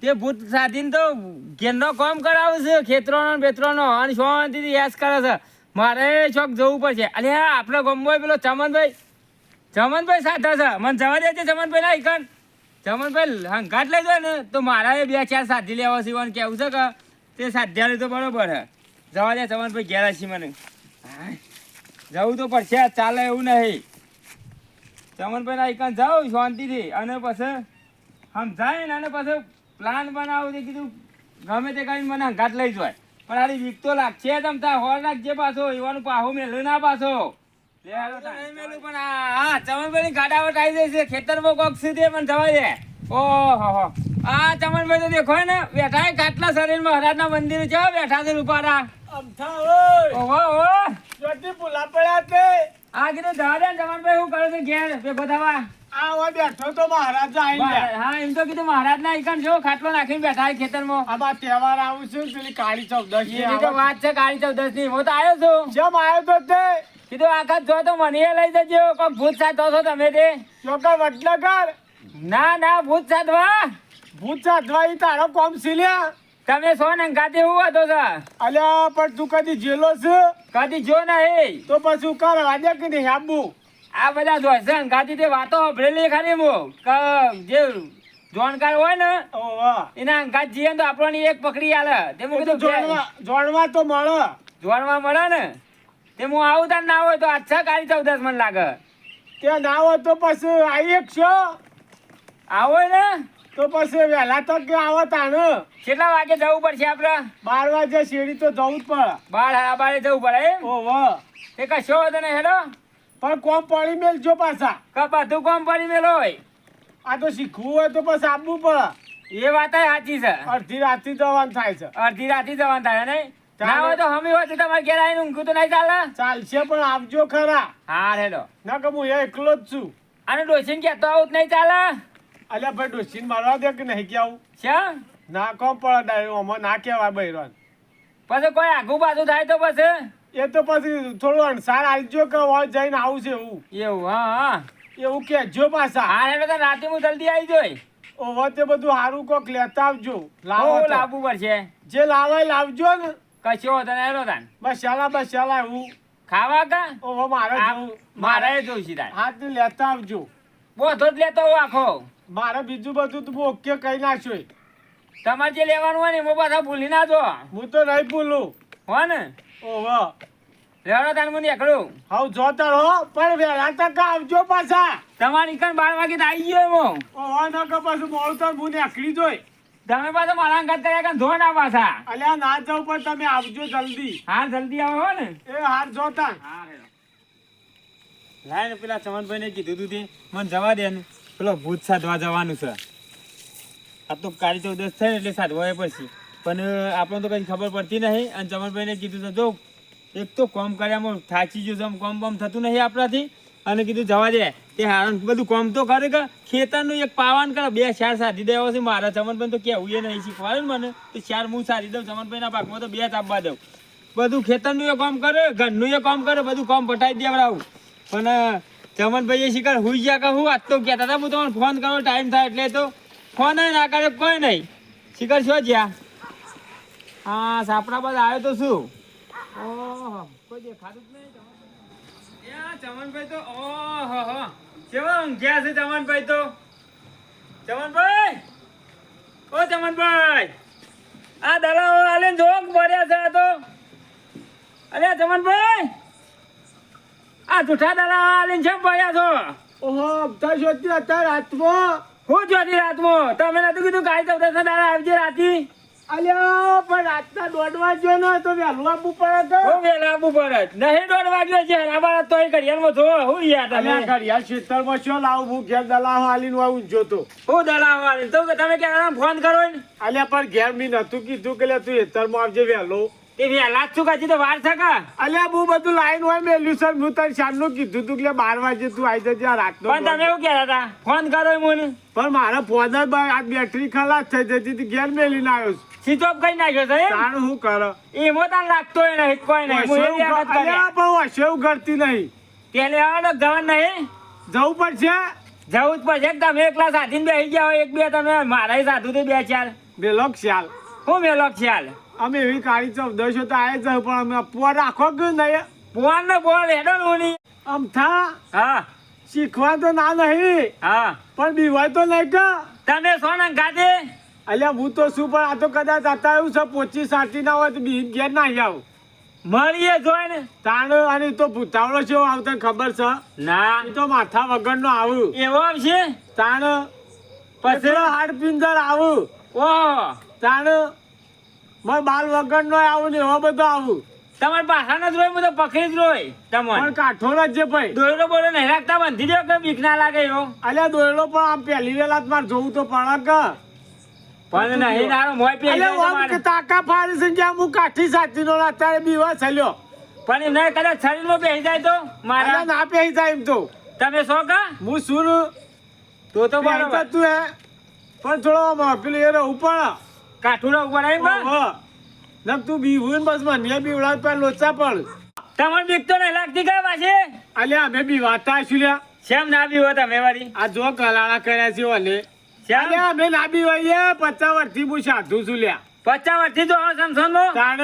તે ભૂત સાધીને તો ઘેરનો કામ કરાવે છે ખેતરોનો બેતરોનો અને શાંતિથી યાસ કરે છે. મારે શોખ જવું પડશે. અરે આપણે ગામમાં પેલો ચમનભાઈ સાથે છે. મને જવા દે છે ચમનભાઈ ના ઈકન. ચમનભાઈ હંકાટ લઈ જાય ને તો મારા 2-4 સાધી લેવા છે કેવું છે કે તે સાધ્યા તો બરોબર હે. જવા દે ચમનભાઈ ઘેર છે મને જવું તો પડશે. ચાલે એવું નહીં. ચમનભાઈ ના ઈકન જાઉં શાંતિથી અને પછી સમજાય ને અને પછી પ્લાન બનાવું તે કીધું ગમે તે કરીને મને હંકાટ લઈ જાય. પણ આરી વીક તો લાગશે તમ તાર હોર નાખજે પાછો એવાનું પાહો મેલું ના પાછો મેલું. પણ હા ચમનભાઈ ગાડાવટ આવી જાય છે ખેતરમાં કોક સુધી પણ જવા દે. ઓહો આ ચમનભાઈ તો દેખો ને બેઠા ખાટલા શરીરમાં હરાજના મંદિર છે બેઠા છે રૂપારા. આ કીધું જવા દે ચમનભાઈ શું કરે છે ઘેર ભેગો થવા. બેઠો તો મહારાજ હા એમ તો કીધું મહારાજ ના ઈકન જો ખાટલો નાખીને બેઠા ખેતરમાં. આમાં તહેવાર આવું છું પેલી કાળી ચૌદશ વાત છે કાળી ચૌદશ ની. હું તો આવ્યો છું. જેમ આવ્યો તો તે કીધું આખા જો તો મને લઈ જજો. કોઈ ભૂત સાધો છો તમે તે? ચોક્કસ વડનગર. ના ભૂત સાધવા. ભૂત સાધવા ઈ તારો કોમ સિલ્યા. તમે સો ને ગાતે હું હતો છે. અલ્યા પણ તું કદી જેલો છે? કદી જો નહીં તો પછી કર આજે કે નહીં આબુ. આ બધા જોશે ગાતી તે વાતો ભરેલી ખાલી હું જે જોણકાર હોય ને એના અંગાત જઈએ તો આપણને એક પકડી આલે. તે હું કીધું જોડવા તો મળે. જોણવા મળે ને તે હું આવું તાર ના હોય તો અચ્છા કાળી ચૌદશ મને લાગે. ત્યાં ના હોય તો પછી આવી એક છો આવો ને તો પછી વહેલા તો કે આવો તાને. કેટલા વાગે જવું પડશે આપડે? 12 વાગે શેરી તો જવું જ પડે. 12 જવું પડે એમ? ઓહો તે કશો હતો ને હેલો પણ કોમ પડી મેલજો પાછા. બધું કોમ પડી મેલો હોય. આ તો શીખવું હોય તો પછી આપવું પડે. એ વાત સાચી છે. અડધી રાતથી જવાનું થાય છે. અડધી રાતથી જવાનું થાય નહીં? ના હોય તો હમી હોય તો તમારે ઘેર આવીને ઊંઘું તો નહીં ચાલે? ચાલશે પણ આવજો ખરા. હા હેલો ના કે હું એકલો જ છું. અને ડોસીને કહેતો આવું નહીં ચાલે? અલ્યા ભાઈ ડોસીને મારવા દે કે નહીં કે આવું છે ના કોમ પડે આમાં ના કહેવાય બૈરાન. પછી કોઈ આગુ બાજુ થાય તો પછી એ તો પછી થોડું અણસાર આવજો કે હોય જઈને આવું છે એવું. એવું હા એવું કહેજો પાછા. હા હેલો તો રાતે હું જલ્દી આવી જોઈ. ઓહો તે બધું સારું કોક લેતા આવજો. લાવવું પડશે. જે લાવાય લાવજો ને. કશો હતો ને હેલો તાન બસાલા એવું ખાવા કા? ઓહો મારે જોઈશે તાન. હા તે લેતા આવજો. બધો જ લેતો હોઉં આખો. મારે બીજું બધું તું ઓકે કહી નાખ્યો. તમારે જે લેવાનું હોય ને એમાં પાછા ભૂલી ના જો. હું તો નહીં ભૂલું હો ને? ઓહો લેવડો તાન મને એકડું. હાઉ જોતા રહો પણ વહેલા તક આવજો પાછા. તમારી કણ 12 વાગે તો આવી ગયો એમાં. ઓહો ન કે પાછું મોડું તો હું નીકળી જોઈ. તમે પાછા મારા અંગાત કર્યા કણ ધો ના પાછા. અલ્યા ના જાવ પણ તમે આવજો જલ્દી. હા જલ્દી આવો હો ને. એ હાર જોતા. લાય ને પેલા ચમનભાઈ ને કીધું તું તે મને જવા દે ને પેલો ભૂત સાધવા જવાનું છે. આ તો કાળી ચૌદશ થાય ને એટલે સાધવા પછી પણ આપણને તો કઈ ખબર પડતી નહીં. અને ચમનભાઈ ને કીધું તો જો એક તો કોમ કર્યામાં થાચી ગયો કોમ બમ થતું નહીં આપણાથી. અને કીધું જવા દે તે હારણ બધું કોમ તો કરે કે ખેતરનું એક પાવાન કરે 2-4 સાધી દેવા છે મારા. ચમનભાઈ તો કેવું એ નહીં શીખવાડે ને મને તો 4 હું સાધી દઉં. ચમનભાઈ ના ભાગમાં તો 2 આપવા દઉં. બધું ખેતરનું એ કામ કરે ઘરનું એ કામ કરે બધું કામ પટાવી દેવડાવું. પણ ચમનભાઈ એ શીખર હુઈ ગયા કે હું આજ તો કહેતા હતા હું તમને ફોન કરવાનો ટાઈમ થાય એટલે તો ફોન ના કરે કોઈ નહીં. શીખર છો જ્યાં હા સાપડા બાદ આવ્યો તો શું ઓહો કોઈ દેખાતું જ નહીં. ચમનભાઈ તો ઓહો કેવા ઊંઘ્યા છે ચમનભાઈ તો. ચમનભાઈ ઓ ચમનભાઈ આ દલાઓ આલે જોક ભર્યા છે આ તો. અરે ચમનભાઈ આ જૂઠા દલા આલે છે ભર્યા છો. ઓહો અબતા જોતી અત્યારે રાતમાં. હું જોતી રાતમાં? તમે નતું કીધું કાળી ચૌદશ ના દાડા આવજે રાતી? અલ્યા પણ રાતના 1:30 વાગ્યો ને તો વહેલું આપવું પડે. હું વહેલા આપવું પડે નહીં 1:30 વાગ્યો છે. રાબા તો એ ઘડિયાળમાં જો હું યાર તમે ઘડિયાળ ખેતરમાં શું લાવું હું ઘેર દલાવ હાલીને આવું જોતો. હું દલાવ હાલી તો તમે ક્યાં ફોન કરો ને. અલ્યા પણ ઘેર મેં નતું કીધું કે તું ખેતરમાં આવજે વહેલો. એ વહેલા જ છું કાચી તો વાર છે કા? અલ્યા બહુ બધું લાઈન હોય મેલ્યું સર. હું તને શામનું કીધું તું કે 12 વાગે તું આવી જજે રાતનો. પણ તમે એવું કહેતા હતા ફોન કરો મને. પણ મારા ફોન જ આ બેટરી ખલાસ થઈ જતી હતી ઘેર મેલીને આવ્યો છું. સ્વિચ ઓફ કરી નાખ્યો છે તાણ હું કરો એમાં તાન લાગતો નહીં કોઈ નહીં. પણ હશે એવું કરતી નહીં. પેલે આવવાનો જવાન નહીં જવું પડશે. જવું જ પડશે કે તમે એકલા સાથીને બેસી ગયા હોય એક બે તમે મારા સાધુ તો બે ચાર મેલો ખ્યાલ હું મેલો ખ્યાલ અમે એવી કાળી ચૌદશો તો આવે છે પણ અમે પોર રાખો કે નહીં પોન ને પોન હેડો નું આમ થા હા શીખવા તો ના નહીં હા પણ બીવાય તો નહીં કે તમે સોના ગાદે અલ્યા હું તો શું પણ આ તો કદાચ હતા એવું છે પોચી સાચી ના હોય તો બી ઘેર ના આવું મળીએ જોઈ ને તાણ અને તો ભૂતાવળો છે આવતા ખબર છે ના એ તો માથા વગર નો આવું એવો છે તાણ પછી પછી હાડ પિંજર આવું ઓહો તાણ માર બાલ વગર નો આવું ને એવો બધો આવું તમારે પાછાનો જ રોય હું તો પકડી જ રોય પણ તમને કાઠો જ છે ભાઈ દોયડો બોલો નહીં રાખતા બંધી દો કે બીક ના લાગે એવો અલ્યા દોયડો પણ આમ પહેલી વેલા માર જોવું તો પડે કે પણ નહીં નારો મોય પી અલ્યા ઓમ કે તાકા ફાડી છે કે હું કાઠી સાચી નો અત્યારે બીવા છલ્યો પણ એમ નહીં કદાચ શરીરમાં બેસી જાય તો અલ્યા મારા ના પહેરી જાય એમ તો તમે શો કા હું શું તો બરાબર તું હે પણ થોડો પેલું એ રહું પણ કાઠુડા ઉપર આવી બા ઓહો. નક તું બીવું બસ મને બીવડાવ પર લોચા પણ તમને બીક તો નહીં લાગતી કા પાછી અલ્યા અમે બીવાતા છું લ્યા શેમ ના બીવો તમે વારી આ જો કલાળા કર્યા છે ઓને શેમ અલ્યા અમે ના બીવાઈએ 50 વર્ષથી હું સાધુ છું લ્યા 50 વર્ષથી જો સમસમો તાણ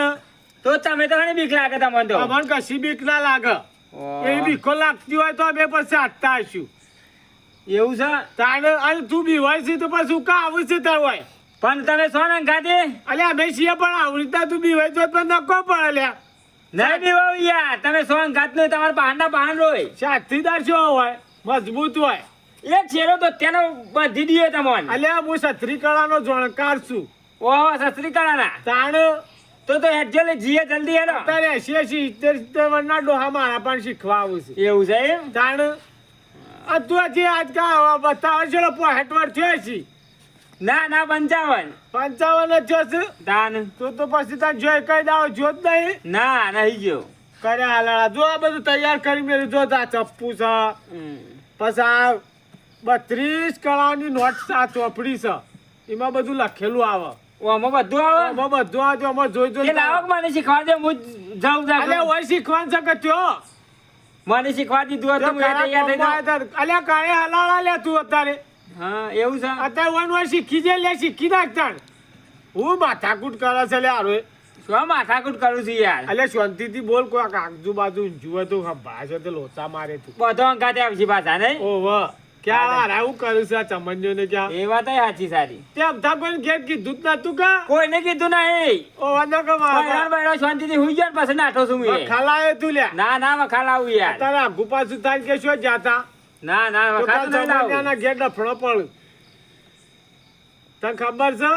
તો તમે તો ઘણી બીક લાગે તમને તો અમને કશી બીક ના લાગે ઓહ. એ બીકો લાગતી હોય તો અમે પછી હાથતા હશું એવું છે તાણ અને તું બીવાય છે તો પછી કા આવું છે તાર હોય પણ તમે છો ને ગાદી અલ્યા અમે છીએ પણ આવડીતા તું બીવાય તો પણ નકો પડે લ્યા નહીં બીવો યાર તમે છો ને ગાત નું તમારા બહારના બહાન રોય સાથીદાર શું હોય મજબૂત હોય એક છેડો તો તેનો બાંધી દીધો તમને અલ્યા હું છત્રી કળાનો જોણકાર છું ઓહો સસ્ત્રી કરાના તાણ તો હેડજો લે જીએ જલ્દી હેડો અત્યારે 80-70 વર્ષના ડોહા મારા પણ શીખવા આવું છે એવું છે એમ તાણ આ તું હજી આજકાલ બતાવે છે 65 વર્ષ થયો છે ના ના 55 55 જ થયો છે દાન તો પછી તાર જોઈ કઈ દાવ જોત નહીં ના નહીં ગયો કરે હાલાળા જો આ બધું તૈયાર કરી મેળ્યું જો આ ચપ્પુ છે પછી આ 32 કળાની નોટ આ ચોપડી છે એમાં બધું લખેલું આવે ઓમાં બધું આવે આમાં બધું આવે આમાં જોઈ એ લાવો કે મને શીખવા દે હું જાઉં અલ્યા જાઉં હોય શીખવાનું છે કે ત્યો મને શીખવા દીધું હતું હું એ તૈયાર થઈ જાઉં. અલ્યા કાળે હલાળા લે તું અત્યારે હા એવું છે અત્યારે વન શીખી જાય લે શીખી નાખ તાણ હું માથાકૂટ કરે છે લે હારો શું માથાકૂટ કરું છું યાર અલ્યા શાંતિથી બોલ કોઈ આજુબાજુ ઊંઝું તો ભાષા તો લોચા મારે તું બધો અંકાતે આવશે પાછા નહીં ઓહો ક્યાં હારાવું કર્યું છે આ ચમનજો ને ક્યાં એ વાત સાચી સારી તેમ થા કોઈ ઘેર કીધું જ નતું કા કોઈને કીધું નહીં ઓહો ન બૈરાન બૈરા શાંતિથી હુઈ જાય ને પછી નાઠો છું હું એ. ખાલાએ તું લે ના ના વખાલ આવું યાર તારા આગુ પાછું થાય કે શું જાતા ના ના તો વખાલ કાલ નહીં લાવું ચમનિયાના ઘેર ડફણો પણ તને ખબર છે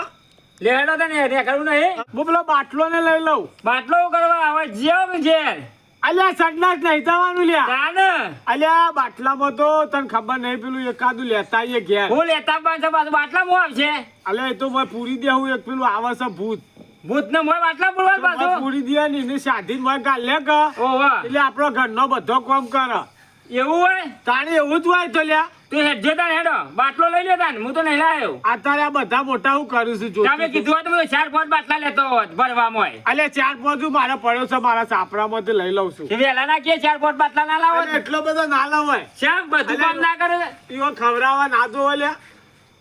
લેડો તને રે કરવું નહીં હું પેલો બાટલો ને લઈ લઉં બાટલો કરવા આવે જીવ ઘેર અલ્યા સંડાસ નહીં થવાનું લ્યા કાન અલ્યા બાટલામાં તો તને ખબર નહીં પેલું એકાદું લેતા આવીએ ઘેર હું લેતા પાછા પાછું બાટલા મો આવશે અલ્યા એ તો મેં પૂરી દેવું એક પેલું આવે છે ભૂત ભૂત ને મોય બાટલા પૂરવા મેં પાછું પૂરી દે ને એને સાધી મેં ગાલે કે ઓહો એટલે આપણો ઘરનો બધો કામ કરે એવું હોય તાણે એવું જ હોય તો લ્યા તું હેડજો તાર હેડો બાટલો લઈ લે તાન હું તો નહીં લાયો અત્યારે આ બધા મોટા હું કરું છું તમે જોતું કીધું હોય તો હું 4-5 બાટલા લેતો હોત ભરવામાં અલ્યા 4-5 મારે પડ્યો છે મારા સાપરામાંથી લઈ લઉં છું વેલા ના કે 4-5 બાટલા ના લાવો અરે એટલો બધો ના લવાય શ્યામ બધું કામ ના કરે ઈવો ખવડાવવા ના જોવે લ્યા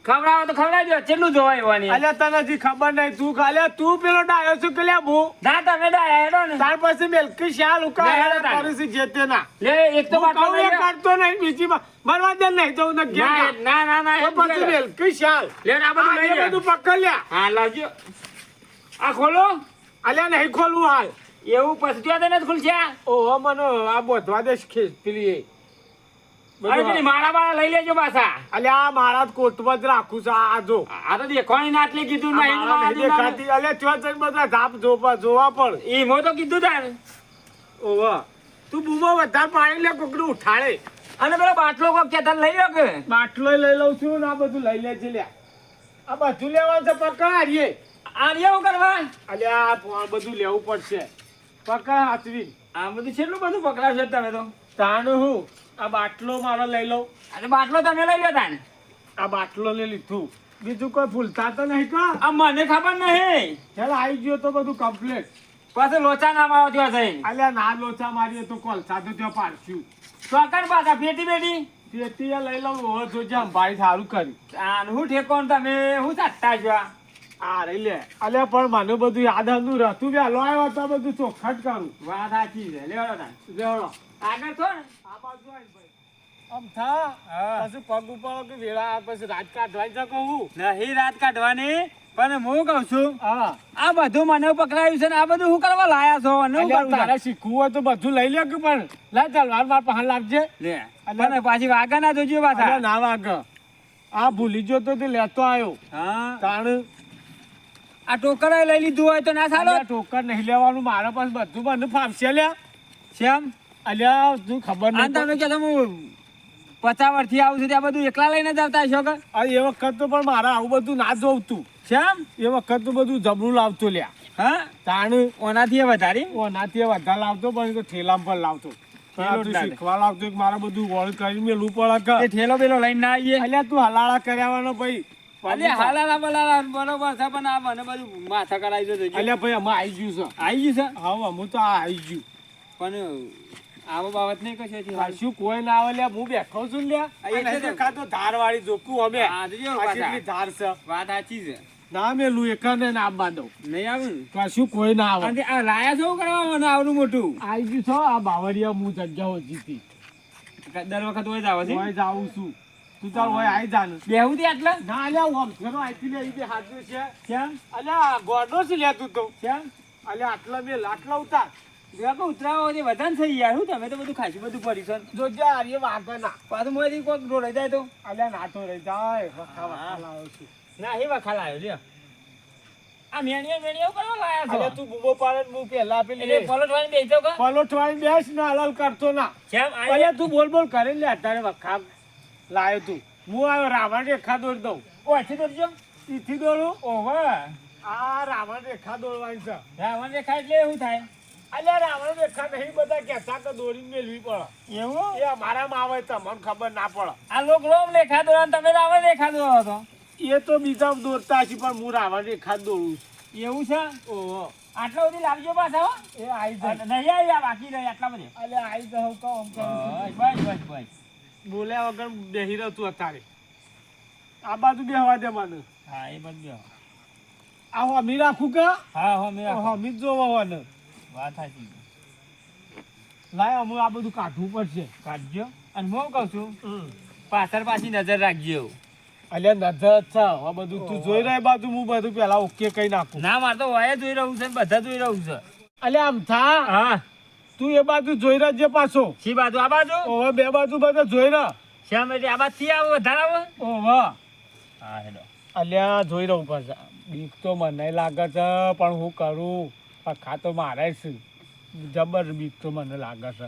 ખવડાવો તો ખવડાવી દો કેટલું જોવાય હોવાની અલ્યા તને હજી ખબર નહીં તું અલ્યા તું પેલો ડાયો છું કે લ્યા હું ના તમે ડાયા હેડો ને તાર પાસે મેલકી શાલ લે, ઉકા હેડો તાર. કરું છું જે તે ના લે એક તો હું બાટલો કહું લઈ એ લે. કરતો નહીં બીજી મરવા દે નહીં તો હું ન ઘેર ના ના. ના ના તો પછી ના મેલકી શાલ લે આ બધું આ લઈ એ લે બધું પકડ લ્યા હા લાવજો આ ખોલો અલ્યા નહીં ખોલવું હાલ એવું પછી ત્યાં તને જ ખુલશે ઓહો મને આ બોધવા દે પેલી એ. અરે પેલી માળા બાળા લઈ લેજો પાછા અલ્યા આ મારા કોટમાં જ રાખું છું આ જો આ તો દેખવાની ના આટલી કીધું આ નહીં માળા નહીં દેખાતી અલ્યા ત્યાં જઈને બધા ધાપ જોવા પણ ઈ મો તો કીધું તાર ઓહો તું બૂમો વધારે પાણી લે કોકડું ઉઠાડે અને પેલો બાટલો કોક કે તને લઈ લો કે બાટલો લઈ લઉં છું ને આ બધું લઈ લેજે લ્યા આ બધું લેવાનું છે પકડાડીએ આ એવું કરવા અલ્યા આ બધું લેવું પડશે પકડ હાથવી આ બધું છેલ્લું બધું પકડાવશો તમે તો તાણ હું આ બાટલો મારો લઈ લઉં અરે બાટલો તમે લઈ લો તાન આ બાટલો લઈ લીધું બીજું કોઈ ભૂલતા તો નહીં કા આ મને ખબર નહીં ચાલ આવી ગયો તો બધું કમ્પ્લીટ પાછું લોચા નામ આવો ત્યાં જઈને અલ્યા ના લોચા મારીએ તો કોલસા તો ત્યાં પાડશું ચોકડ પાછા પેટી બેટી તેથી લઈ લઉં હવે જોજે ભાઈ સારું કર્યું આનું હું ઠેકોણ તમે હું ચાટતા છો આ? આ રહી લે અલ્યા પણ મને બધું યાદ હતું રહેતું વહેલો આવ્યો તો બધું ચોખ્ખટ કરું વાત સાચી છે લેવડો તાન. લેવડો આગળ છો ને આ બાજુ આવીને ભાઈ આમ થા હા. પછી પગ ઉપર કે વેળા પછી રાત કાઢવાઈ શકો હું નહીં રાત કાઢવાની પણ હું કહું છું હા આ બધું મને પકડાયું છે ને આ બધું હું કરવા લાયા છો અને હું અલ્યા કરું તારે તારે? શીખવું હોય તો બધું લઈ લે કે પણ લા ચાલ વાર પાસે લાવજે લે પણ પાછી વાગા ના જોજો અલ્યા પાછા. ના વાગ આ ભૂલી ગયો તો તે લેતો આવ્યો હા તાણ આ ટોકર લઈ લીધું હોય તો ના સારો અલ્યા ટોકર નહીં લેવાનું મારા પાસે બધું મને ફાવશે લ્યા શ્યામ અલ્યા તું ખબર આ નહીં તમે કે હું 50 વર્ષથી આવું છું ત્યાં બધું એકલા લઈને જ આવતા હશો કે આ એ વખત તો પણ મારે આવું બધું ના જોવતું શ્યામ એ વખત તો બધું જબરું લાવતો લ્યા હા તાણ ઓનાથી એ વધારી ઓનાથી વધારે લાવતો પણ એ તો ઠેલામાં પણ લાવતો પણ આ તું લાગે. શીખવા લાવતો કે મારે બધું વોળ કરી મેલું પડે એ ઠેલો બેલો લઈને ના આવીએ અલ્યા તું હલાળા કર્યાવાનો ભાઈ અલે હાલાલા બલાલા બરોબર છે પણ આ મને બધું માથા કરાવી દો જોજો. અલ્યા ભાઈ અમે આવી ગયું છે આવી ગયું છે હા હું તો આ આવી ગયું પણ આવો બાબત નહીં કશો આ શું કોઈ ના આવે લ્યા હું બેઠો છું લ્યા આ એટલે અને તો. દેખાતો ધાર વાળી જોકું અમે હા, તો જો આ પાછા. કેટલી ધાર છે વાત સાચી છે ના મેલું એકાને ના બાંધો નહીં આવું ને કશું કોઈ ના આવે અને આ લાયા છો કરવા મને આવડું મોટું આવી ગયું છો આ બાવરિયા હું જગ્યાઓ જીતી દર વખત હોય જ આવે છે હોય જાઉં છું તું તાર હોય આવી જાને બેહું તે આટલા ના અલ્યા ઓમ ઘણો આઈથી લે ઈ હાજર છે શ્યામ અલ્યા ગોડો છે લે તું તો શ્યામ અલ્યા આટલા મેલ આટલા ઉતાર દેખો ઉતરાવો છે વધારે થઈ યાર હું તમે તો બધું ખાસું બધું પડી છે જોજે આર્ય વાગે ના પાછું મોયથી કોઈક રોડાઈ જાય તો અલ્યા નાતો રહી જાય વખા વખા લાવ્યો છું ના એ વખા લાવ્યો લ્યો આ મેણિયા કરવા લાયા અલ્યા છો તું બૂમો પાડે ને હું પેલા એટલે પેલી પલોઠવાની બેસજો કે પલોઠવાની બેસ ને હલાલ કરતો ના શ્યામ અલ્યા તું બોલ બોલ કરે લે અત્યારે વખા લાયો તું હું આવ્યો રાવણ રેખા દોડ દઉં ઓછી દોરજો ઈથી દોડું ઓવા આ રાવણ રેખા દોડવાની છે રાવણ રેખા એટલે એવું થાય અલ્યા રાવણ રેખા નહીં બધા કહેતા કે દોડીને મેળવી પડે એવું એ અમારામાં આવે તમને ખબર ના પડે આ લોક રોમ રેખા દોરા તમે રાવણ રેખા દોરો છો એ તો બીજા દોરતા હશે પણ હું રાવણ રેખા જ દોડું છું એવું છે ઓહો આટલા સુધી લાવજો પાછા હો. એ આઈ જાય નહીં આવ્યા બાકી રહી આટલા બધે અલ્યા આઈ જાઉં તો આમ કરું છું. બસ બસ બસ બોલ્યા વગર બેહી રહ્યો તું અત્યારે આ બાજુ બેહવા દે મને હા એ બધું આ હમી રાખું કે હા હો મેં હમી જ જોવા હોને વાત સાચી લાય અમે આ બધું કાઢવું પડશે કાઢજો અને હું કહું છું પાછળ પાછી નજર રાખજો અલ્યા નજર છે આ બધું તું જોઈ રહ્યો બાજુ હું બધું પેલા ઓકે કઈ નાખું ના મારે તો વાય જોઈ રહ્યું છે ને બધા જોઈ રહ્યું છે અલ્યા આમ થા હા તું એ બાજુ જોઈ રહેજે પાછો શી બાજુ આ બાજુ ઓહો બે બાજુ બધા જોઈ રહ શ્યામ એટલે આ બાજુ થી આવો વધારે આવો ઓહો હા હેડો અલ્યા જોઈ રહું પડશે બીક તો મને લાગે છે પણ હું કરું પખા તો મારે છે જબર બીક તો મને લાગે છે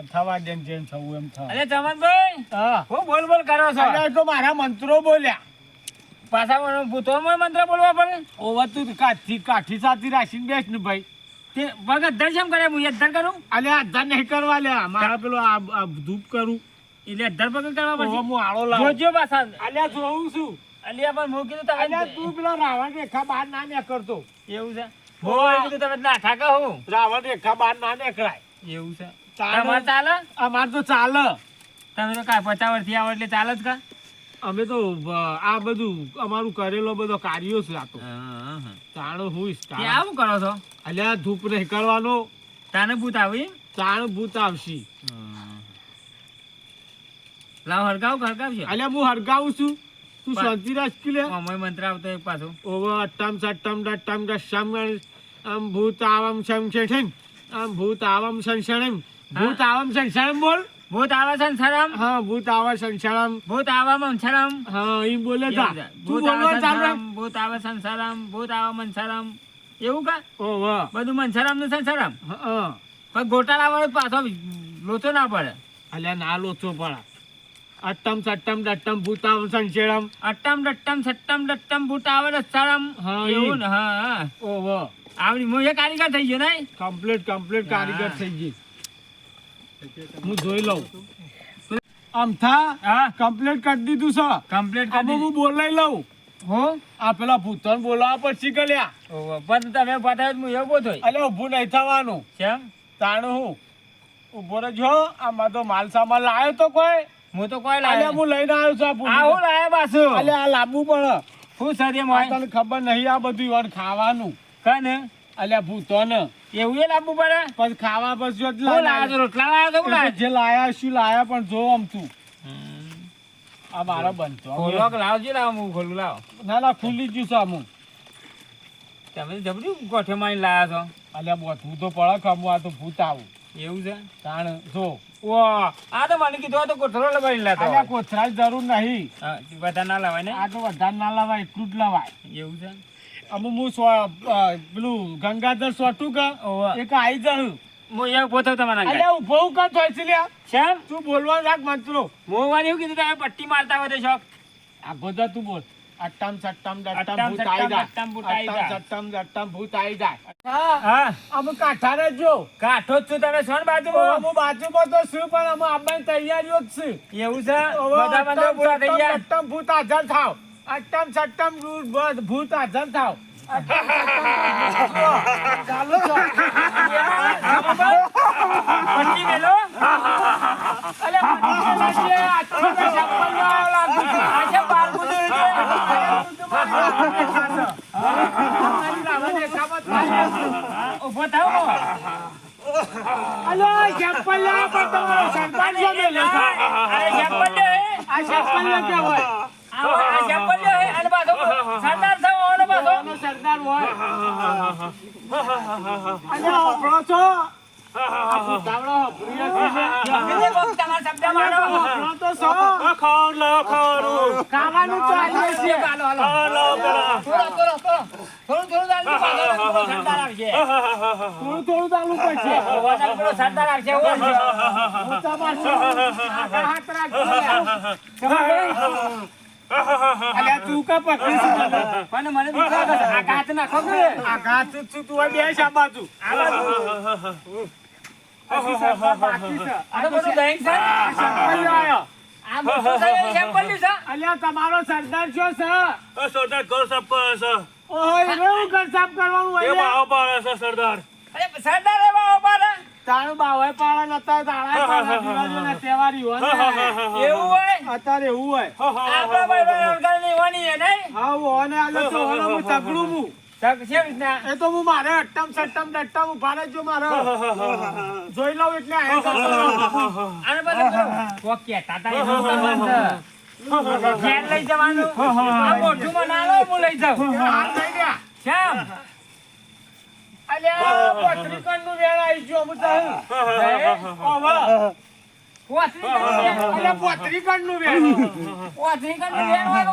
થવા દે ને જેમ થવું એમ થવા અરે ચમનભાઈ હા હું બોલ બોલ કરો છો અલ્યા તો મારા મંત્રો બોલ્યા પાછા ભૂતોમાં મંત્ર બોલવા પડે ઓવા તું કાઠી સાથી રાખીને બેસ ને ભાઈ તે ભગત દર્શન કરે હું યદ્ધર કરું અલ્યા અધા નહીં કરવા લ્યા મારા પેલો આ ધૂપ કરું એટલે અધર ભગત કરવા ઓવા પડશે હું આળો લાવું જોજો પાછા અલ્યા જોઉં છું અલિયા પણ હું કીધું તમે અલ્યા તું પેલો રાવણ રેખા બહાર ના નીકળતો એવું છે હું કીધું તમે ના ઠાકા હું રાવણ રેખા બહાર ના નીકળાય એવું છે ચાલે. તમારે ચાલે અમાર તો ચાલે તમે તો કાંઈ 50 વર્ષથી આવો એટલે ચાલે જ કા અમે તો આ બધું અમારું કરેલો બધો કાર્યો છે આ તો તાણ હું તે આવું કરો છો અલ્યા ધૂપ નહીં કરવાનો તાને ભૂત આવી તાણ ભૂત આવશે લાવ હરગાવજો અલ્યા હું હરગાવું છું તું પણ- શાંતિ રાખી લે અમય મંત્ર આવતો એક પાછો ઓવો અટ્ટમ સટ્ટમ ડટ્ટમ ડશ્શમ આમ ભૂત આવમ શમ શેઠમ આમ ભૂત આવમ સંશણમ ભૂત આવમ સંશણમ બોલ ભૂત આવે સંસારમ હા ભૂત આવા સંશણમ ભૂત આવા મંસરમ હા ઈ બોલે તા તું ભૂત આવે બોલવા ચાલુ સંસારમ ભૂત આવે સંસારમ ભૂત આવે મંસરમ એવું કા ઓવો બધું મંસરમ ને સંસારમ હા પણ ગોટાળા વાળો પાછો લોચો ના પડે અલ્યા ના લોચો પડા અટ્ટમ સટ્ટમ ડટ્ટમ ભૂત આવમ સંશણમ અટ્ટમ ડટ્ટમ સટ્ટમ ડટ્ટમ ભૂત આવે રસારમ હા, એવું ને હા ઓવો આવડી હું એ કારીગર થઈ ગયો નહીં કમ્પ્લીટ કારીગર હા. થઈ ગઈ હું જોઈ લઉં આમ થા હા કમ્પ્લીટ કરી દીધું છે કમ્પ્લીટ આમાં કરી હું બોલાઈ લઉં હો આ પેલા ભૂતન બોલાવા પછી ગલ્યા પણ તમે બતાવ્યો હું એવો થઈ અલ્યા ઊભું નહીં થવાનું કેમ તાણું હું ઊભો રહેજો આમાં તો માલ સામાન લાવ્યો તો કોઈ હું તો કોઈ અલ્યા લાવ્યો હું લઈને આવ્યો છું આ ભૂંડી. આવું લાયા પાછું અલ્યા આ લાવવું પડે હું સદે આ મોય તને ખબર નહીં આ બધું ઈવન ખાવાનું કને અલ્યા ભૂતો ને એવું એ લાવવું પડે પછી ખાવા પછી જ હું લાવ્યો તો રોટલા લાવ્યો તો હું લાવ્યો જે લાયા શું લાયા પણ જો આમ તું આ મારો બનતો ખોલો કે લાવજો લાવો હું ખોલું લાવો ના ના ખુલ્લી જ છું અમુક તમે જબરી ગોઠે મારી લાયા છો અલ્યા બોધવું તો પડે ખમું આ તો ભૂત આવું એવું છે તાણ જો ઓ આ તો મને કીધું આ તો કોથળો લગાડી લાતો અલ્યા કોથળા જરૂર નહીં બધા ના લાવાય ને આ તો વધારે ના લવાય એટલું જ લવાય એવું છે અમુક હું પેલું ગંગાધર સોટું કે ઓવા. એક આઈ જાઉં હું એક પોતો તમારા અલ્યા ઉભો કર થોય છે લ્યા શ્યામ તું બોલવાનું રાખ મંત્રો મોવાની એવું કીધું તમે પટ્ટી મારતા હોય તો શોખ આ બધા તું બોલ અટ્ટમ સટ્ટમ ડટ્ટમ અટ્ટમ ભૂત આઈ જાય સટ્ટમ ભૂત આઈ જાય. અટ્ટમ સટ્ટમ ડટ્ટમ ભૂત આઈ જાય હા હા અમે કાઠા ને જો કાઠો જ છું તમે સોન બાજુ હું બાજુમાં તો છું પણ અમે આવવાની તૈયારીઓ જ છે એવું છે બધા બંધો પૂરા થઈ ગયા અટ્ટમ ભૂત હાજર થાવ અટ્ટમ સટ્ટમ ભૂત હાજર થાવ ચાલો છો પટ્ટી મેલો અલે પટ્ટી લાગે આ તો ચપ્પલ લાગુ છે આછા પારકુ ઉભો થાવ અલો ચપ્પલ લા પર તમારો સરપંચ જો મેલે છે અરે ચપ્પલ લે આ ચપ્પલ લે કે હોય આ ચપ્પલ લે અને પાછો સરદાર સાહેબ ઓનો પાછો આનો સરદાર હોય અલે ઓપરો છો આ ભૂતાવડો પ્રિય છે કેને વખત તમારા શબ્દ મારો ઓપરો તો છો ખાવાનું તો આવીએ છે હાલો હાલો થોડું દાલ પાછો સરદાર આવશે થોડું દાલું પડશે ઓવાના પેલો સરદાર આવશે ઓવો ઊંચા મારશો આગળ હાથ રાખજો અલ્યા તું કા પકડી છે મને પણ મને દુખ લાગે છે આ કાચ નાખો કે આઘાત છું તું હવે બેસ આ બાજુ હજી સરદાર બાકી છે આ તો બધું દહીં છે આ ચપ્પલ આયો આ બધું સાહેબ ચપ્પલ છે અલ્યા તમારો સરદાર છો છે સરદાર ઘર સાફ કરે છે ઓય એવું ઘર સાફ કરવાનું હોય એ ને બાવા પાડે છે સરદાર અરે સરદાર એવા ઓપારા તારું બાવાય પાડા નતા તાળાય પાડા દિવાળીના તહેવારી હોય ને એવું હોય અત્યારે એવું હોય આપણા ભાઈ ઓળખાણ ની વાની હે નહીં હા ઓને આલો તો ઓને હું તગડું હું તક છે રીતના એ તો હું મારે અટ્ટમ સટ્ટમ ડટ્ટમ ઉભા રહેજો મારે જોઈ લઉં એટલે આયા કરતો આને બધું કોક કહેતા તા એવું કરવાનું છે ઘેર લઈ જવાનું આ મોઢું માં ના લો હું લઈ જાઉં હાથ થઈ ગયા શ્યામ અલ્યા પત્રિકનનું વેણ આવી ગયું અમુક ઓવા અલ્યા પત્રિકનનું વેણ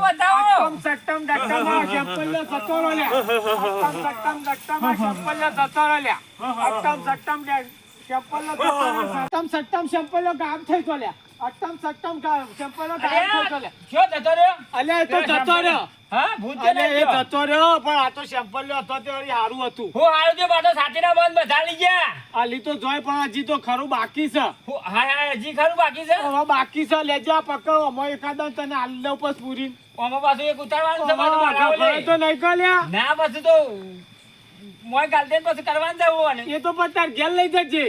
અટ્ટમ સટ્ટમ ડટ્ટમ આ ચપ્પલ લે સતોરો લે અટ્ટમ સટ્ટમ ડટ્ટમ આ ચપ્પલ લે સતોરો લે અટ્ટમ સટ્ટમ ચપ્પલ લે અટ્ટમ સટ્ટમ ચપ્પલ લે ગામ થઈ તો લે અટ્ટમ સટ્ટમ ચપ્પલ લે ગામ થઈ તો લે અલ્યા એ તો જતો રહ્યો અલ્યા એ જતો રહ્યો પણ આ તો ચપ્પલ લે હતો તે વળી સારું હતું આ લી તો જોય પણ હજી તો ખરું બાકી છે હવે બાકી છે લેજે આ પકડો અમે એકાદા તને હાલ દઉં પછી પૂરી ખબર તો નહીં કર્યા ના પછી તો મોય ગાલતે પછી કરવાનું જવું એ તો પછી તાર ઘેર લઈ જજે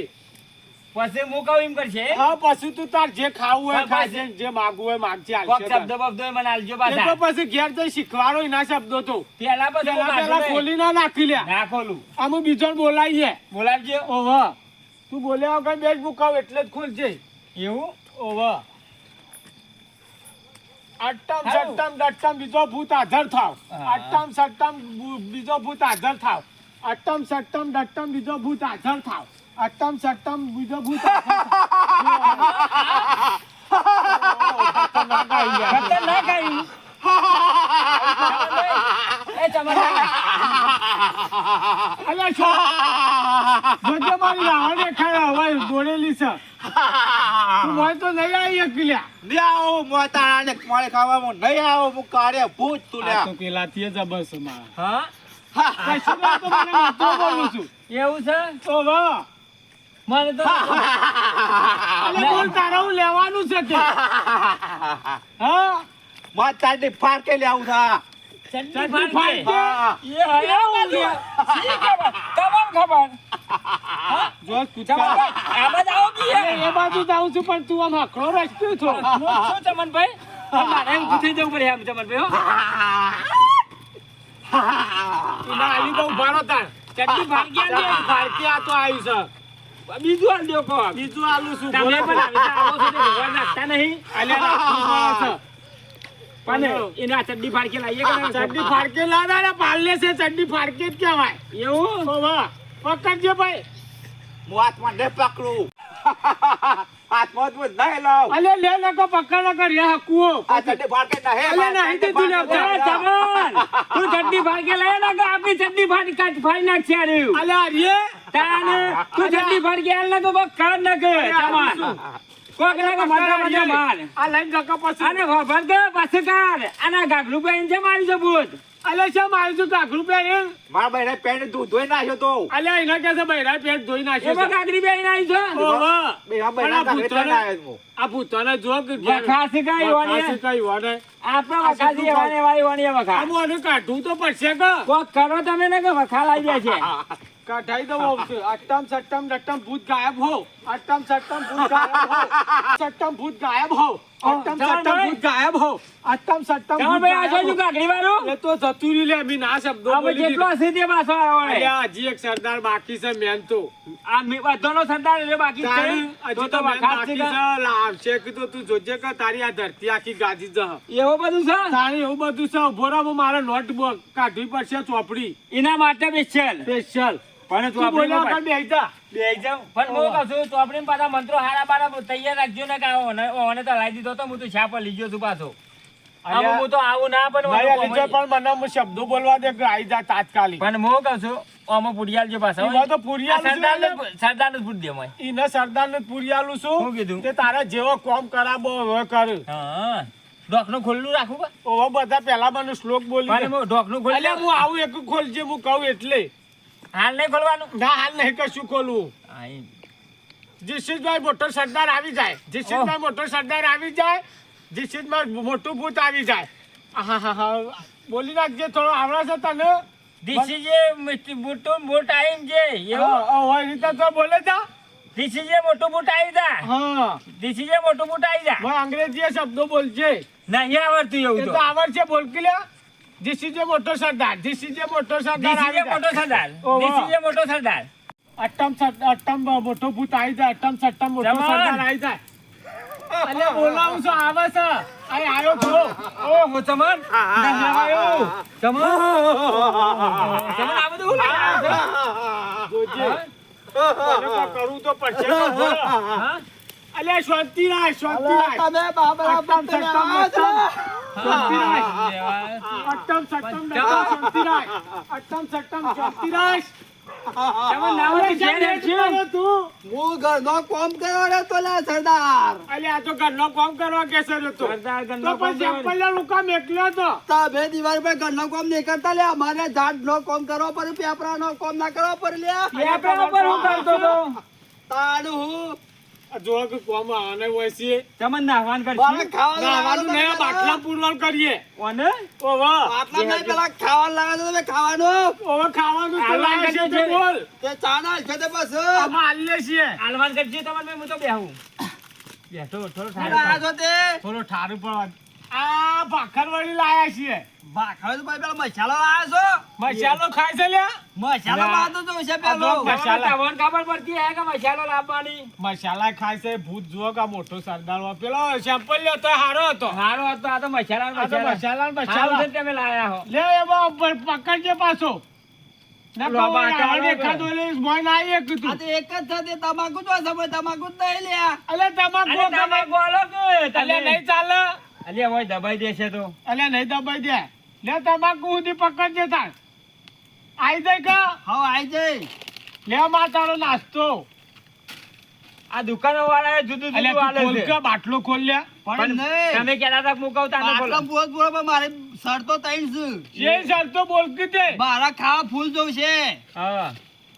પછી હું કહું એમ કરશે હા પછી તું તાર જે ખાવું હોય હા, ખાજે જે માગવું હોય માગજે કોક હાલશે શબ્દ તને. બબ્દ મને આલજો એ તો પાછા પછી ઘેર જઈ શીખવાડો એના શબ્દો તો પેલા પછી હું પેલા કાઢું નહીં. ખોલી ના નાખી લ્યા ના ખોલું અમે બીજો બોલાવીએ બોલાવજો ઓવા તું બોલ્યા વગર બેજ મુકાવ એટલે જ ખોલજે એવું ઓવા અટ્ટમ હારું. સટ્ટમ ડટ્ટમ બીજો ભૂત હાજર થાવ હા. અટ્ટમ સટ્ટમ બીજો ભૂત હાજર થાવ અટ્ટમ સટ્ટમ ડટ્ટમ બીજો ભૂત હાજર થાવ અટ્ટમ સટ્ટમ બીજો ભૂત ખતરનાક આવી. એ ચમત્કાર. અલ્યા છો જોજે મારી રાવણ દેખાય હવે દોડેલી છે તું હોય તો નહીં આવી એકલ્યા નહીં આવો મોતા ને મોળે ખાવામાં નહીં આવો હું કાઢે ભૂત તું આ તો પેલાથી જ બસ મારા હા કશું ના તો મને મિત્રો બોલું છું એવું છે તો વાહ મને તો અલે બોલ તારે હું લેવાનું છે તે હા મોતા ને ફાર કે લે આવું થા ચટણી ચટણી ફાડકે. ફાડકે. એ હયા બાજુ. શી ખબર? તમને ખબર. જોશ ચમનભાઈ, આ બાજુ આવો કે યાર. એ બાજુ જાઉં છું પણ તું આમ હકડો રસ્તો છો શું ચમનભાઈ? પણ મારે ઊભું થઈ જવું પડે આમ ચમનભાઈ, હો. એના આલી તો ઉભા રહો તાણ. ચટણી ભાંગી આલજો. ભારતી આ તો આવ્યું છે બીજું આલ દ્યો કોક. બીજું આલું છું તમે બોલો. પણ આવી રીતે આવો છો તો ભગવાન નાખતા નહીં. અલ્યા રાખવું પડે છે. પણ એના ચટણી ફાડકી લાવીએ કે ના? ચડ્ડી ફાડકે લાદા ને પાલે છે ચડ્ડી ફાડકે જ કહેવાય એવું? તો વાહ પકડજે ભાઈ હું હાથમાં નહીં પકડું હાથમાં જ નહીં લાવ અલે લે લકો પકડ લકો રે હકુઓ આ ચડ્ડી ફાડકે નહીં અલે નહીં તે તું ચલ, ચમન, તું ચટણી ફાડકી લાવે ને કે આપણી ચટણી ફાડી નાખશે આ રહ્યું. અલે અરે તાને તું ચટણી ફાડકી આલ ને તો બસ કાઢ નાખે, ચમન. કોક ને કે મજા માર. આ લઈને લકો પછી અને ભર દે પાછું કાઢ. આના ગાગલું પહેરીને છે મારી જો ભૂત. અલે શા મારું છું કાકરું પે મારા ભાઈને પેન્ટ ધોઈ નાખ્યો તો અલે એના કે છે બૈરા પેટ ધોઈ નાખ્યો એમાં છે ગાગરી પહેરીને આવી છો. ઓહો બેવા પણ આ ભાઈને એટલે ભૂતોને- આવ્યો હું આ ભૂતોને જો કે વખાસી કાંઈ વાણીએ. વખાસી કાંઈ વાણે. આપણે વખાસી વાણીએ વાણીએ વખા. આમ આને કાઢવું તો પડશે કે કોક કરો તમે ને કે વખા લાવી દે છે. કાઢાઈ દો આવશે અટ્ટમ સટ્ટમ ડટ્ટમ ભૂત ગાયબ હો અટ્ટમ સટ્ટમ ભૂત ગાયબ હો સટ્ટમ ભૂત ગાયબ હો અટ્ટમ સટ્ટમ ભૂત ગાયબ હો અટ્ટમ સટ્ટમ ચાલો ભૂત ભાઈ, આ ગાયબ શું હો. ગાગરી વાળું? એ તો જતું રહ્યું લે અમી ના શબ્દો હવે બોલી જેટલો દીધો. હશે તે પાછો આવ્યો વળે. અલ્યા, હજી એક સરદાર બાકી છે મેન તો આ બધાનો સરદાર એટલે બાકી જ છે. તારી તો હજી તો તો મેન વખાત બાકી છે છે કે? લાવશે કે તો તું જોજે કે તારી આ ધરતી આખી ગાજી જહ એવું બધું છે? તારી એવું બધું છે ઉભો રહો, હું મારે નોટબુક કાઢવી પડશે ચોપડી એના માટે બેસ્ચેલ. સ્પેશિયલ પણ તું બોલ્યા વગર બેસી જા. બેસી જાઉં. પણ હું કહું છું, ચોપડીમાં પાછા મંત્રો હારા બારા તૈયાર રાખજો ને કે ઓને તો લાવી દીધો તો હું તો છાપ પર લઈ ગયો છું પાછો. આમ હું તો આવું ના પણ નહીં આલી જો પણ મને હું શબ્દો બોલવા દે કે આઈ જા તાત્કાલિક પણ હું કહું છું આમાં પૂરી આલજો પાછા, હો. એમાં તો પૂરી આલું છું એટલે સરદારનું જ પૂરી દે મોય. ઈને સરદારને જ પૂરી આલું શું છું કીધું? તે તારે જેવો કોમ કરાવો હવે કર હા, ઢોકનું ખુલ્લું રાખું કે? ઓવા બધા પહેલા મને શ્લોક બોલી પણ દે. હું ઢોકનું ખોલી અલ્યા હું આવું એક ખોલજે હું કહું એટલે હાલ નહીં ખોલવાનું. ના હાલ નહીં કશું ખોલવું હા, એમ. જીસીભાઈ મોટો સરદાર આવી જાય જીસીભાઈ મોટો સરદાર આવી જાય જીસીભાઈ મોટું ભૂત આવી જાય આહાહા. બોલી નાખજે થોડો આવડે છે તને This is a મોટું બોટ આવીને છે એવું. હોય રીતે તો બોલે જા This is a મોટું બોટ આવી જા. હા This is a મોટું બોટ આવી જા. હું અંગ્રેજી શબ્દો બોલજે નહીં આવડતું એવું એ તો. તો આવડશે બોલકી લે જીસીજે મોટો સરદાર જીસીજે મોટો સરદાર This is આવી a મોટો જાય. સરદાર. ઓહો. This is a મોટો સરદાર. અટ્ટમ મોટો ભૂત આવી જાય અટ્ટમ સટ્ટમ મોટો જમાન. સરદાર આવી જાય અલ્યા બોલાવું છું આવે છે અહીં આવ્યો છો ઓહો, ચમન. નહીં આવ્યો. ચમન. ચમન, આ બધું હું લઈને આવ્યો છો? જોજે મને તો કરવું તો પડશે ને, બોલો. હા? અલ્યા શાંતિ રાખ શાંતિ રાખ અટ્ટમ સટ્ટમ મોટમ શાંતિ રાખ અટ્ટમ સટ્ટમ મોટમ શાંતિ રાખ અટ્ટમ સટ્ટમ શાંતિ રાખ ચમન, ના હોય તો ઘેર હેઠજો. તું હું ઘરનો કોમ કર્યો રે તો લે સરદાર અલ્યા આ તો ઘરનો કામ કરવા કેસે તો સરદાર તો ગંદો પછી કોમ ચપ્પલનો લુકામ એકલ્યો તો બે દિવાળી પર ઘરનો કોમ નહીં કરતા લે અમારે ઝાડ નો કોમ કરવો પડે પેપરા નો કોમ ના કરવો પડે લે પેપરા ઉપર હું કરતો તો. તાડું હું જો કે કોમ આને હોય છે ચમન નાહવાન મારે કરશું. નાવાનું નહીં ખાવાનું બાટલા પૂરવાનું કરીએ ઓને? ઓવા આટલા નહીં પેલા ખાવાનું લાગે તો તમે ખાવાનું ઓવા ખાવાનું તો હાલવાનું લાગે છે કરજે. તે બોલ તે ચાના છે તે બસ આમાં આલીએ છીએ હાલવાન કરજે તમને, હું તો બેહું. બેઠો, થોડો ઠારો આ પડ. જો તે થોડો ઠારું પડવા આ ભાખરવડી લાયા છીએ ભાખરો તો ભાઈ પેલા મસાલો લાવ્યો છો મસાલો ખાય છે લ્યા મસાલો બાંધો તો છે પેલો આ જો મસાલા. તમને ખબર પડતી હે કે મસાલો લાવવાની? મસાલા ખાય છે ભૂત જુઓ કે આ મોટો સરદાર હોય. પેલો સેમ્પલ લ્યો તો હારો હતો હારો હતો આ તો મસાલા આ તો મસાલા ને હારું મસાલા છે તમે લાયા હો. લે એમાં પકડજે પાછો ના લો, બા, કહો ચાલો, એકાદો લઈ મોય ના આવી એક તું આ તો એક જ છે તે તમાકુ જો સમય તમાકુ જ નહીં લ્યા અલે તમાકુ અરે તમે બોલો કે અલે તમે નહીં ચાલે અલ્યા હોય દબાઈ દેશે તો. અલે નહીં દબાઈ દે લે તમાકુ સુધી પકડજે તાર આઈ જાય કા હા આઈ જઈ લે માં તારો નાસ્તો આ દુકાનો વાળા જુદું અલે જુદું તું આલે ખોલ છે. કે બાટલો ખોલ લે પણ પણ નહીં તમે કેતા હતા મુકાવતા ન બોલો. આટલા પૂરો પૂરો પણ મારે સર તો તૈણ છે જે સર તો બોલ કે તે મારા ખાવા ફૂલ જોઉં છે હા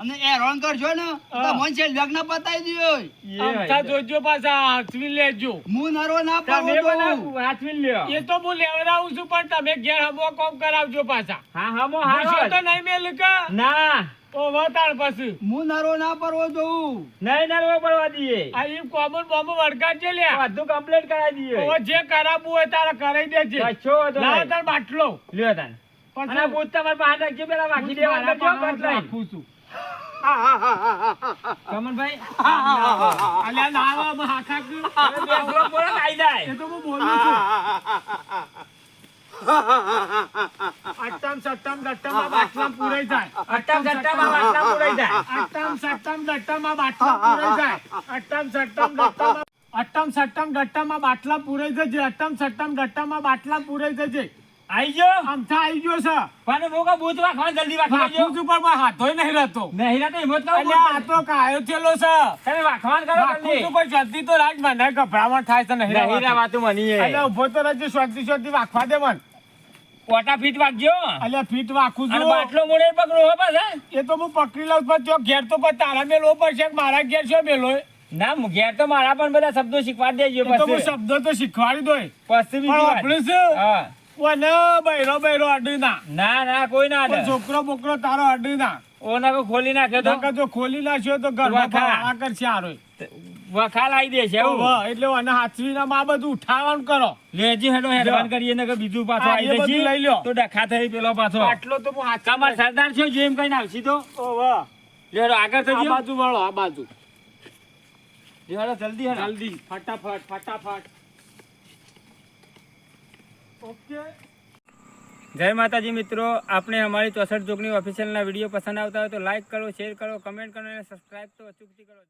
અને હેરાન કરશો ને તો મને છે લગ્ન પતાવી દ્યો. અમથા જોજો પાછા હાથવી લેજો. હું નરો ના તમે પાડું બનાવું, હાથવીને લ્યો. એ તો હું લેવડાવું છું પણ તમે ઘેર હમો કોમ કરાવજો પાછા. હા હમો ભૂસ્યો હારો તો નહીં મેલ કે ના ઓ વતાળ પછી હું નરો ના પડવો જોઉં. નહીં નરવો પડવા દઈએ. આ ઈ કોમન બોમ્બ વળગાડજે લ્યા. બધું કમ્પ્લીટ કરાવી દઈએ. ઓ જે કરાવવું હોય તારે કરાવી દેજે. કશો વાંધો લાવો નહીં. તાર બાટલો. લ્યો તાન. પછી અને બૂટ તમારે બહાર નાખજો, પેલા વાગી દેવાના કરજો, કટ લઈને. રાખું છું. કમલભાઈ, અલ્યા લાવો હાખા કર. તમે બેસવા બોલો ને આઈ જાય. એ તો હું બોલું છું. અટ્ટમ સટ્ટમ દટ્ટમમાં બાટલા પૂરાઈ જાય. અટ્ટમ સટ્ટામાં બાટલા પૂરાઈ જાય. અટ્ટમ સટ્ટમ દટ્ટમમાં બાટલા પૂરાઈ જાય. અટ્ટમ સટ્ટમ દટ્ટમમાં અટ્ટમ સટ્ટમ દટ્ટમમાં બાટલા પૂરાઈ જજે. અટ્ટમ સટ્ટમ દટ્ટમમાં બાટલા પૂરાઈ જજે. આઈ ગયો? આમથા આવી ગયો છે. પણ મોકા બૂટ વાગવાનું જલ્દી વાગી વાગું દેજો. છું પણ મારો હાથોય નહીં રહેતો. નહીં ના તો હિંમત કરો અલ્યા આ બૂટ. તો કાયો થયેલો છે. તમે વાગવાનું કરો વાગું જલ્દી. છું પણ જલ્દી તો રાખ, મને ગભરામણ થાય છે. નહીં નહીં રહેવાતું. રહેવાતું મને. અલ્યા ઊભો તો રહેજે, શાંતિ વાગવા દે મને. ઓટા ફીટ વાગજો. અલ્યા ફીટ વાગું અને છું. બાટલો મોડે પકડો હો પાછા. એ તો હું પકડી લઉં પણ ત્યાં ઘેર તો પણ તારા મેલો પડશે કે મારા ઘેર છે મેલો? ના ઘેર તો મારા પણ બધા શબ્દો શીખવાડી દેજો એ તો હું પછી. શબ્દો તો શીખવાડી દોય. પછી બીજી પણ વાત. આપણે શું? હા. ઓને બૈરો અડી ના. ના કોઈ ના પણ આડે. છોકરો બોકરો તારો અડી ના. ઓના કો ખોલી નાખ્યો તો નકર જો ખોલી નાખ્યો તો ઘરમાં વાખા. આ કરશે હારો. વખાલ આવી દે છે એવું. એટલે ઓને હાથવીના માં બધું ઉઠાવવાનું કરો. લેજી હેડો હેડવાન કરીએ ને કે બીજું પાછો હા, એ આવી બધું લઈ લ્યો. જશે તો ડખા થઈ પેલો પાછો. આટલો તો હું હાથ તમાર સરદાર છો જેમ કઈ આવશી તો ઓહો. લેડો આગળ આ થજો. બાજુ વળો, આ બાજુ. લેડો જલ્દી હેડો. જલ્દી ફટાફટ. ઓકે. જય માતાજી મિત્રો, આપણે અમારી 64 જોગણી ઓફિશિયલના વિડીયો પસંદ આવતા હોય તો લાઈક કરો, શેર કરો, કમેન્ટ કરો અને સબસ્ક્રાઇબ તો અચૂકથી કરો.